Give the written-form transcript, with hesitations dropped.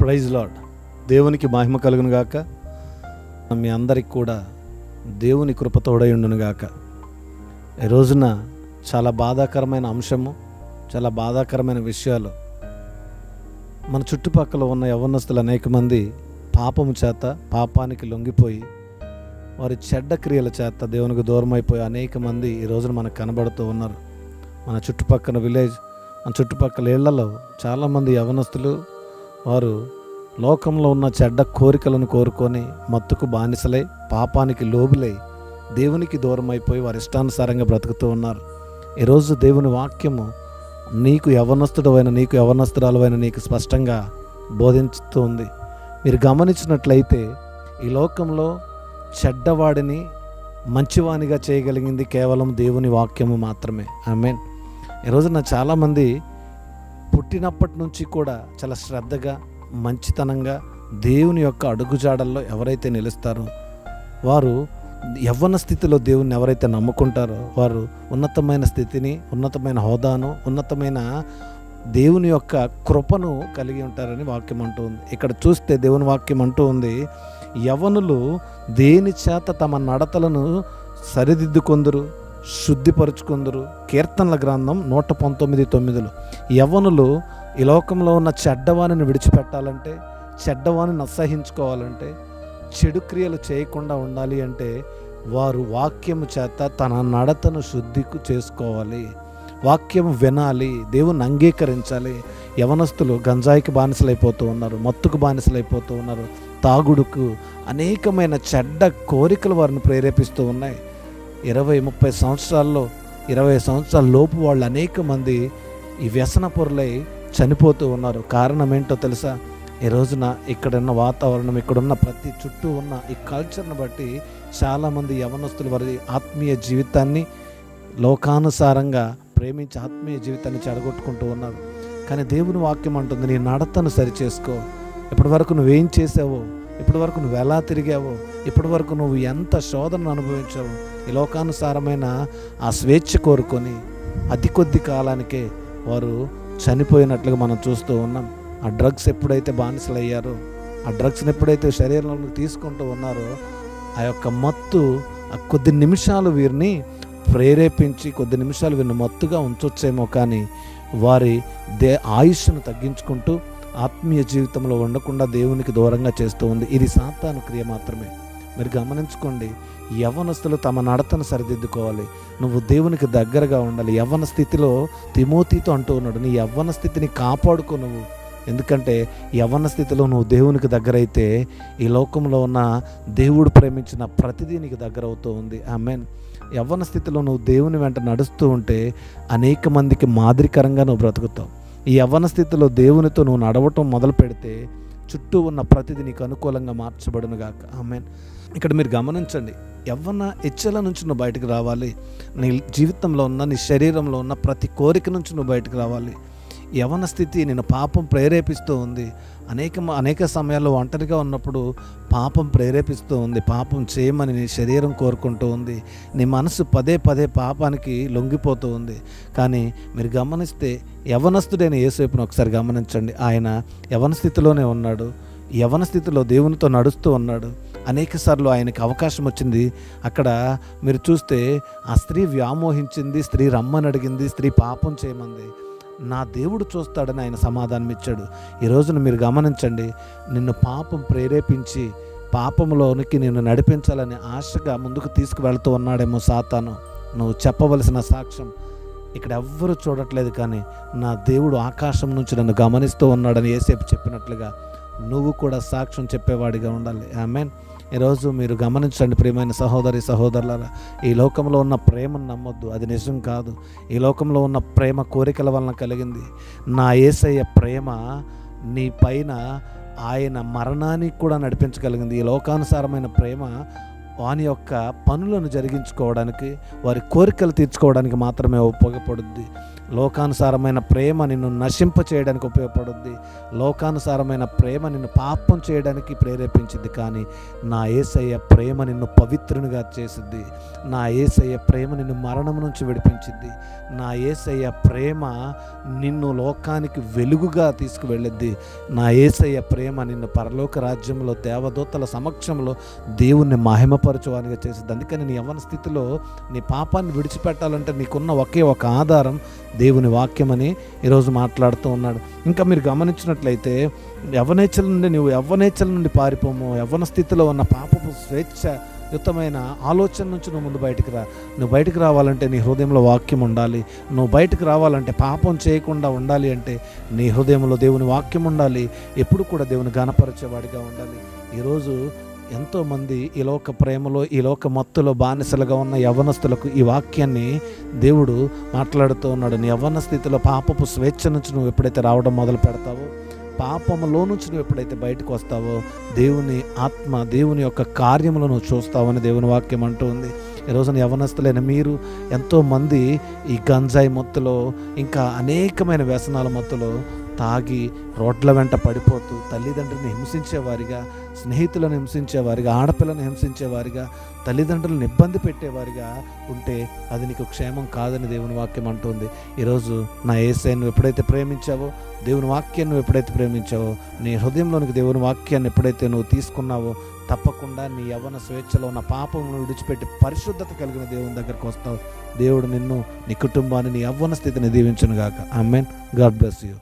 Praise lord. దేవునికి మహిమ కలుగును గాక. మీ అందరికి కూడా దేవుని కృప తోడై ఉండును గాక. ఈ రోజున చాలా బాధాకరమైన అంశము, చాలా బాధాకరమైన విషయాలు. మన చుట్టుపక్కల ఉన్న యవ్వనస్తులు అనేక మంది పాపము చేత, పాపానికి లొంగిపోయి వారి చెడ్డ క్రియల చేత దేవునికి దూరం అయిపోయి అనేక మంది ఈ రోజున మనకు కనబడుతూ ఉన్నారు. మన చుట్టుపక్కల విలేజ్, మన చుట్టుపక్కల ఇళ్లలో చాలామంది యవ్వనస్తులు వారు లోకంలో ఉన్న చెడ్డ కోరికలను కోరుకొని మత్తుకు బానిసలై, పాపానికి లోబులై దేవునికి దూరం అయిపోయి వారి ఇష్టానుసారంగా బ్రతుకుతూ ఉన్నారు. ఈరోజు దేవుని వాక్యము నీకు యవ్వనస్తుడవైన, నీకు యవ్వనస్తురాలవైన నీకు స్పష్టంగా బోధించుతూ ఉంది. మీరు గమనించినట్లయితే ఈ లోకంలో చెడ్డవాడిని మంచివానిగా చేయగలిగింది కేవలం దేవుని వాక్యము మాత్రమే. ఆమేన్. ఈరోజున చాలామంది పుట్టినప్పటి నుంచి కూడా చాలా శ్రద్ధగా, మంచితనంగా దేవుని యొక్క అడుగుజాడల్లో ఎవరైతే నిలుస్తారో, వారు యవ్వన స్థితిలో దేవుని ఎవరైతే నమ్ముకుంటారో వారు ఉన్నతమైన స్థితిని, ఉన్నతమైన హోదాను, ఉన్నతమైన దేవుని యొక్క కృపను కలిగి ఉంటారని వాక్యం అంటూ ఉంది. ఇక్కడ చూస్తే దేవుని వాక్యం అంటూ ఉంది, యవ్వనులు దేని చేత తమ నడతలను సరిదిద్దుకొందురు, శుద్ధిపరుచుకుందరు. కీర్తనల గ్రంథం 119:9. యవ్వనులు ఈ లోకంలో ఉన్న చెడ్డవాణిని విడిచిపెట్టాలంటే, చెడ్డవాణిని అసహించుకోవాలంటే, చెడు క్రియలు చేయకుండా ఉండాలి అంటే వారు వాక్యము చేత తన నడతను శుద్ధికు చేసుకోవాలి, వాక్యం వినాలి, దేవుని అంగీకరించాలి. యవనస్తులు గంజాయికి బానిసలైపోతూ ఉన్నారు, మత్తుకు బానిసలైపోతూ ఉన్నారు, తాగుడుకు, అనేకమైన చెడ్డ కోరికలు వారిని ప్రేరేపిస్తూ ఉన్నాయి. 20-30 సంవత్సరాల్లో, 20 సంవత్సరాల లోపు వాళ్ళు అనేక మంది ఈ వ్యసన పొరులై చనిపోతూ ఉన్నారు. కారణం ఏంటో తెలుసా? ఈ రోజున ఇక్కడున్న వాతావరణం, ఇక్కడున్న ప్రతి చుట్టూ ఉన్న ఈ కల్చర్ని బట్టి చాలామంది యవనస్తులు వారి ఆత్మీయ జీవితాన్ని లోకానుసారంగా ప్రేమించి ఆత్మీయ జీవితాన్ని చెడగొట్టుకుంటూ ఉన్నారు. కానీ దేవుని వాక్యం అంటుంది, నీ నడతను సరిచేసుకో. ఇప్పటి వరకు నువ్వేం చేసావో, ఇప్పటి వరకు నువ్వు ఎలా తిరిగావో, ఇప్పటి వరకు నువ్వు ఎంత శోధనను అనుభవించావో, ఈ లోకానుసారమైన ఆ స్వేచ్ఛ కోరుకొని అతి కొద్ది కాలానికే వారు చనిపోయినట్లుగా మనం చూస్తూ ఉన్నాం. ఆ డ్రగ్స్ ఎప్పుడైతే బానిసలు అయ్యారో, ఆ డ్రగ్స్ని ఎప్పుడైతే శరీరంలో తీసుకుంటూ ఉన్నారో, ఆ యొక్క మత్తు ఆ కొద్ది నిమిషాలు వీరిని ప్రేరేపించి, కొద్ది నిమిషాలు వీరిని మత్తుగా ఉంచొచ్చేమో, కానీ వారి ఆయుష్ను తగ్గించుకుంటూ ఆత్మీయ జీవితంలో ఉండకుండా దేవునికి దూరంగా చేస్తూ ఉంది. ఇది సాతాను క్రియ మాత్రమే. మీరు గమనించుకోండి, యవ్వనస్తులు తమ నడతను సరిదిద్దుకోవాలి. నువ్వు దేవునికి దగ్గరగా ఉండాలి. యవ్వన స్థితిలో తిమోతితో అంటూ ఉన్నాడు, నీ యవ్వన స్థితిని కాపాడుకో నువ్వు. ఎందుకంటే యవ్వన స్థితిలో నువ్వు దేవునికి దగ్గరైతే ఈ లోకంలో ఉన్న దేవుడు ప్రేమించిన ప్రతిదీ నీకు దగ్గర అవుతూ ఉంది. ఆమేన్. యవ్వన స్థితిలో నువ్వు దేవుని వెంట నడుస్తూ ఉంటే అనేక మందికి మాదిరికరంగా నువ్వు బ్రతుకుతావు. ఈ యవ్వన స్థితిలో దేవునితో నువ్వు నడవటం మొదలు పెడితే చుట్టూ ఉన్న ప్రతిదీ నీకు అనుకూలంగా మార్చబడును గాక. ఆమేన్. ఇక్కడ మీరు గమనించండి, యవ్వన ఇచ్చల నుంచి నువ్వు బయటకు రావాలి. నీ జీవితంలో ఉన్న, నీ శరీరంలో ఉన్న ప్రతి కోరిక నుంచి నువ్వు బయటకు రావాలి. యవ్వన స్థితి నేను పాపం ప్రేరేపిస్తూ ఉంది. అనేక సమయాల్లో ఒంటరిగా ఉన్నప్పుడు పాపం ప్రేరేపిస్తూ ఉంది, పాపం చేయమని నీ శరీరం కోరుకుంటూ ఉంది, నీ మనసు పదే పదే పాపానికి లొంగిపోతూ ఉంది. కానీ మీరు గమనిస్తే యవ్వనస్తుడైన యేసేపును ఒకసారి గమనించండి. ఆయన యవ్వన స్థితిలోనే ఉన్నాడు, యవ్వన స్థితిలో దేవునితో నడుస్తూ ఉన్నాడు. అనేక సార్లు ఆయనకి అవకాశం వచ్చింది. అక్కడ మీరు చూస్తే ఆ స్త్రీ వ్యామోహించింది, స్త్రీ రమ్మని అడిగింది, స్త్రీ పాపం చేయమంది. నా దేవుడు చూస్తాడని ఆయన సమాధానం ఇచ్చాడు. ఈ రోజున మీరు గమనించండి, నిన్ను పాపం ప్రేరేపించి పాపంలోనికి నిన్ను నడిపించాలని ఆశగా ముందుకు తీసుకువెళ్తూ ఉన్నాడేమో సాతాను. నువ్వు చెప్పవలసిన సాక్ష్యం ఇక్కడ ఎవ్వరూ చూడట్లేదు, కానీ నా దేవుడు ఆకాశం నుంచి నన్ను గమనిస్తూ ఉన్నాడని యేసేపు చెప్పినట్లుగా నువ్వు కూడా సాక్ష్యం చెప్పేవాడిగా ఉండాలి. ఆమేన్. ఈరోజు మీరు గమనించండి ప్రియమైన సహోదరి సహోదరులారా, ఈ లోకంలో ఉన్న ప్రేమను నమ్మొద్దు, అది నిజం కాదు. ఈ లోకంలో ఉన్న ప్రేమ కోరికల వలన కలిగింది. నా యేసయ్య ప్రేమ నీ పైన ఆయన మరణానికి కూడా నడిపించగలిగింది. ఈ లోకానుసారమైన ప్రేమ వాని యొక్క పనులను జరిగించుకోవడానికి, వారి కోరికలు తీర్చుకోవడానికి మాత్రమే ఉపయోగపడుద్ది. లోకానుసారమైన ప్రేమ నిన్ను నశింప చేయడానికి ఉపయోగపడుద్ది. లోకానుసారమైన ప్రేమ నిన్ను పాపం చేయడానికి ప్రేరేపించింది. కానీ నా యేసయ్య ప్రేమ నిన్ను పవిత్రునిగా చేసిద్ది. నా యేసయ్య ప్రేమ నిన్ను మరణం నుంచి విడిపించిద్ది. నా యేసయ్య ప్రేమ నిన్ను లోకానికి వెలుగుగా తీసుకువెళ్ళిద్ది. నా యేసయ్య ప్రేమ నిన్ను పరలోక రాజ్యంలో దేవదూతల సమక్షంలో దేవుణ్ణి మహిమపరచువానిగా చేసిద్ది. అందుకని నీ యవ్వన స్థితిలో నీ పాపాన్ని విడిచిపెట్టాలంటే నీకున్న ఒకే ఒక ఆధారం దేవుని వాక్యమని ఈరోజు మాట్లాడుతూ ఉన్నాడు. ఇంకా మీరు గమనించినట్లయితే యవ్వనేచ్ఛల నుండి పారిపోము. యవ్వన స్థితిలో ఉన్న పాపపు స్వేచ్ఛయుతమైన ఆలోచన నుంచి నువ్వు ముందు బయటికి రా. నువ్వు బయటికి రావాలంటే నీ హృదయంలో వాక్యం ఉండాలి. నువ్వు బయటికి రావాలంటే పాపం చేయకుండా ఉండాలి అంటే నీ హృదయంలో దేవుని వాక్యం ఉండాలి. ఎప్పుడు కూడా దేవుని ఘనపరిచేవాడిగా ఉండాలి. ఈరోజు ఎంతోమంది ఈ లోక ప్రేమలో, ఈ లోక మత్తులో బానిసలుగా ఉన్న యవ్వనస్తులకు ఈ వాక్యాన్ని దేవుడు మాట్లాడుతూ ఉన్నాడు. నీ యవ్వన స్థితిలో పాపపు స్వేచ్ఛ నుంచి నువ్వు ఎప్పుడైతే రావడం మొదలు పెడతావో, పాపములో నుంచి నువ్వు ఎప్పుడైతే బయటకు వస్తావో, దేవుని ఆత్మ, దేవుని యొక్క కార్యములను నువ్వు చూస్తావని దేవుని వాక్యం అంటూ ఉంది. ఈరోజున యవ్వనస్తులైన మీరు ఎంతోమంది ఈ గంజాయి మత్తులో, ఇంకా అనేకమైన వ్యసనాల మత్తులో తాగి రోడ్ల వెంట పడిపోతూ తల్లిదండ్రులను హింసించేవారిగా, స్నేహితులను హింసించేవారిగా, ఆడపిల్లను హింసించేవారిగా, తల్లిదండ్రులను ఇబ్బంది పెట్టేవారిగా ఉంటే అది నీకు క్షేమం కాదని దేవుని వాక్యం అంటుంది. ఈరోజు నా యేసయ్యను నువ్వు ఎప్పుడైతే ప్రేమించావో, దేవుని వాక్యాన్ని నువ్వు ఎప్పుడైతే ప్రేమించావో, నీ హృదయంలోనికి దేవుని వాక్యాన్ని ఎప్పుడైతే నువ్వు తీసుకున్నావో, తప్పకుండా నీ యవ్వన స్వేచ్ఛలో ఉన్న పాపమును విడిచిపెట్టి పరిశుద్ధత కలిగిన దేవుని దగ్గరకు వస్తావు. దేవుడు నిన్ను, నీ కుటుంబాన్ని, నీ యవ్వన స్థితిని దీవించును గాక. ఆమేన్. God bless you.